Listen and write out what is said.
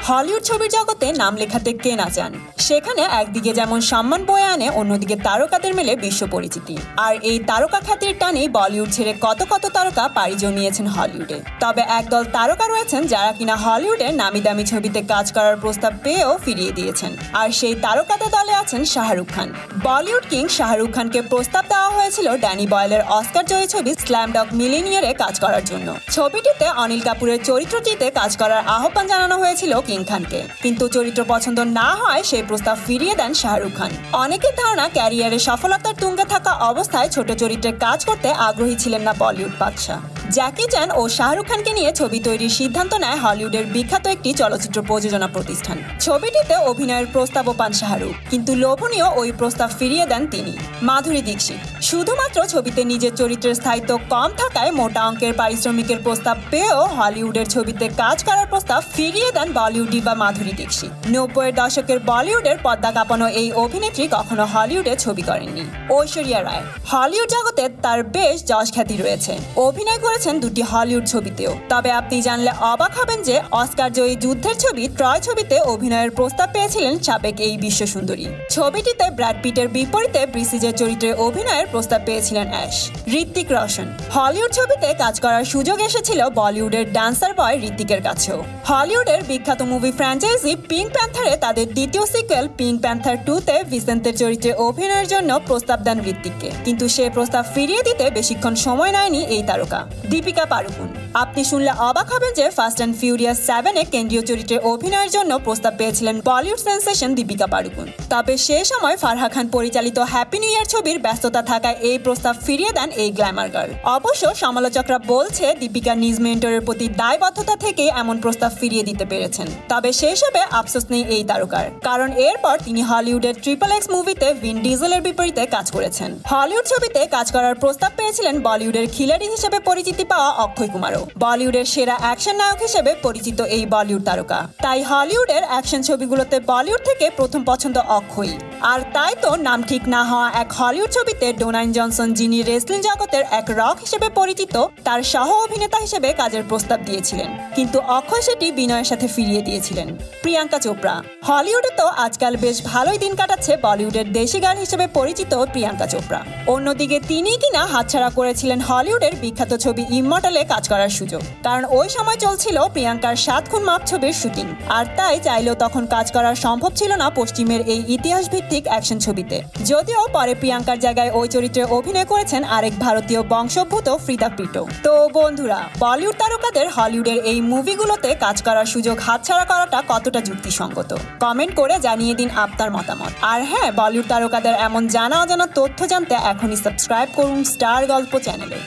Hollywood ছবির জগতে নাম লেখাতে কে না চান। সেখানে একদিকে যেমন সম্মান বয়ে আনে, অন্যদিকে তারকাদের মেলে বিশ্ব পরিচিতি। আর এই তারকা খ্যাতির টানেই বলিউড ছেড়ে কত কত তারকা পাড়ি জমিয়েছেন হলিউডে। তবে একদল তারকা রয়েছেন যারা কিনা হলিউডের নামি দামি ছবিতে কাজ করার প্রস্তাব পেয়েও ফিরিয়ে দিয়েছেন। আর সেই তারকাদের দলে আছেন শাহরুখ খান। বলিউড কিং শাহরুখ খানকে প্রস্তাব দেওয়া হয়েছিল ড্যানি বয়েলের অস্কার জয়ী ছবি স্ল্যামডগ মিলিনিয়ারে কাজ করার জন্য। ছবিটিতে অনিল কাপুরের চরিত্রটিতে কাজ করার আহ্বান জানানো হয়েছিল কিং খানকে, কিন্তু চরিত্র পছন্দ না হয় সেই প্রস্তাব ফিরিয়ে দেন শাহরুখ খান। অনেকের ধারণা ক্যারিয়ারে সফলতার তুঙ্গে থাকা অবস্থায় ছোট চরিত্রে কাজ করতে আগ্রহী ছিলেন না বলিউড বাদশা। জ্যাকি চ্যান ও শাহরুখ খানকে নিয়ে ছবি তৈরির সিদ্ধান্ত নেয় হলিউডের বিখ্যাত একটি চলচ্চিত্র প্রযোজনা প্রতিষ্ঠান। ছবিটিতে অভিনয়ের প্রস্তাবও পান শাহরুখ, কিন্তু লোভনীয় ওই প্রস্তাব ফিরিয়ে দেন তিনি। মাধুরী দীক্ষিত শুধুমাত্র ছবিতে নিজের চরিত্রের স্থায়িত্ব কম থাকায় মোটা অঙ্কের পারিশ্রমিকের প্রস্তাব পেয়েও হলিউডের ছবিতে কাজ করার প্রস্তাব ফিরিয়ে দেন বলিউড ডিভা মাধুরী দীক্ষিত। 90-এর দশকের বলিউডের পর্দা কাঁপানো এই অভিনেত্রী কখনো হলিউডে ছবি করেননি। ঐশ্বরিয়া রায় হলিউড জগতে তার বেশ যশ খ্যাতি রয়েছে। অভিনয় করেছেন দুটি হলিউড ছবিতেও। তবে আপনি জানলে অবাক হবেন যে অস্কার জয়ী যুদ্ধের ছবি ট্রয় ছবিতে অভিনয়ের প্রস্তাব পেয়েছিলেন সাবেক এই বিশ্ব সুন্দরী। ছবিটিতে ব্র্যাড পিটের বিপরীতে ব্রিসিজের চরিত্রে অভিনয়ের প্রস্তাব পেয়েছিলেন অ্যাশ। ঋত্বিক রোশন হলিউড ছবিতে কাজ করার সুযোগ এসেছিল বলিউডের ডান্সার বয় ঋত্বিকের কাছেও। হলিউডের বিখ্যাত মুভি ফ্র্যাঞ্চাইজি পিঙ্ক প্যান্থারে তাদের দ্বিতীয় সিকুয়েল পিঙ্ক প্যান্থার 2-তে ভিসেন্তের চরিত্রে অভিনয়ের জন্য প্রস্তাব দেন ঋত্বিককে, কিন্তু সে প্রস্তাব ফিরিয়ে দিতে বেশিক্ষণ সময় নেয়নি এই তারকা। দীপিকা পাড়ুকোন আপনি শুনলে অবাক হবেন যে ফাস্ট অ্যান্ড ফিউরিয়াস 7-এ কেন্দ্রীয় চরিত্রে অভিনয়ের জন্য প্রস্তাব পেয়েছিলেন বলিউড সেন্সেশন দীপিকা পাড়ুকোন। তবে সে সময় ফারহা খান পরিচালিত হ্যাপি নিউ ইয়ার ছবির ব্যস্ততা থাকায় এই প্রস্তাব ফিরিয়ে দেন এই গ্ল্যামার গার্ল। অবশ্য সমালোচকরা বলছে দীপিকা নিজ মেন্টরের প্রতি দায়বদ্ধতা থেকে এমন প্রস্তাব ফিরিয়ে দিতে পেরেছেন। তবে সেসবে আফসোস নেই এই তারকার, কারণ এরপর তিনি হলিউডের XXX মুভিতে ভিন ডিজেলের বিপরীতে কাজ করেছেন। হলিউড ছবিতে কাজ করার প্রস্তাব পেয়েছিলেন বলিউডের খিলাড়ি হিসেবে পরিচিতি পাওয়া অক্ষয় কুমারও। বলিউডের সেরা অ্যাকশন নায়ক হিসেবে পরিচিত এই বলিউড তারকা। তাই হলিউডের অ্যাকশন ছবিগুলোতে বলিউড থেকে প্রথম পছন্দ অক্ষয়। আর তাই তো নাম ঠিক না হওয়া এক হলিউড ছবিতে ডোনাইন জনসন, যিনি রেসলিং জগতের এক রক হিসেবে পরিচিত, তার সহ অভিনেতা হিসেবে কাজের প্রস্তাব দিয়েছিলেন, কিন্তু অক্ষয় সেটি বিনয়ের সাথে ফিরিয়ে দিয়েছিলেন। প্রিয়াঙ্কা চোপড়া হলিউডে তো আজকাল বেশ ভালোই দিন কাটাচ্ছে বলিউডের দেশি গার্ল হিসেবে পরিচিত প্রিয়াঙ্কা চোপড়া। অন্যদিকে তিনিই কিনা হাতছাড়া করেছিলেন হলিউডের বিখ্যাত ছবি ইমমর্টালে কাজ করার সুযোগ, কারণ ওই সময় চলছিল প্রিয়াঙ্কার 7 খুন মাপ ছবির শুটিং। আর তাই চাইলেও তখন কাজ করা সম্ভব ছিল না পশ্চিমের এই ইতিহাস ভিত্তিক অ্যাকশন ছবিতে। যদিও পরে প্রিয়াঙ্কার জায়গায় ওই চরিত্রে অভিনয় করেছেন আরেক ভারতীয় বংশোদ্ভূত ফ্রিদা পিটো। তো বন্ধুরা, বলিউড তারকাদের হলিউডের এই মুভিগুলোতে কাজ করার সুযোগ হাতছাড়া করাটা কতটা যুক্তিসঙ্গত, কমেন্ট করে জানিয়ে দিন আপনার মতামত। আর হ্যাঁ, বলিউড তারকাদের এমন জানা অজানা তথ্য জানতে এখনই সাবস্ক্রাইব করুন স্টার গল্প চ্যানেলে।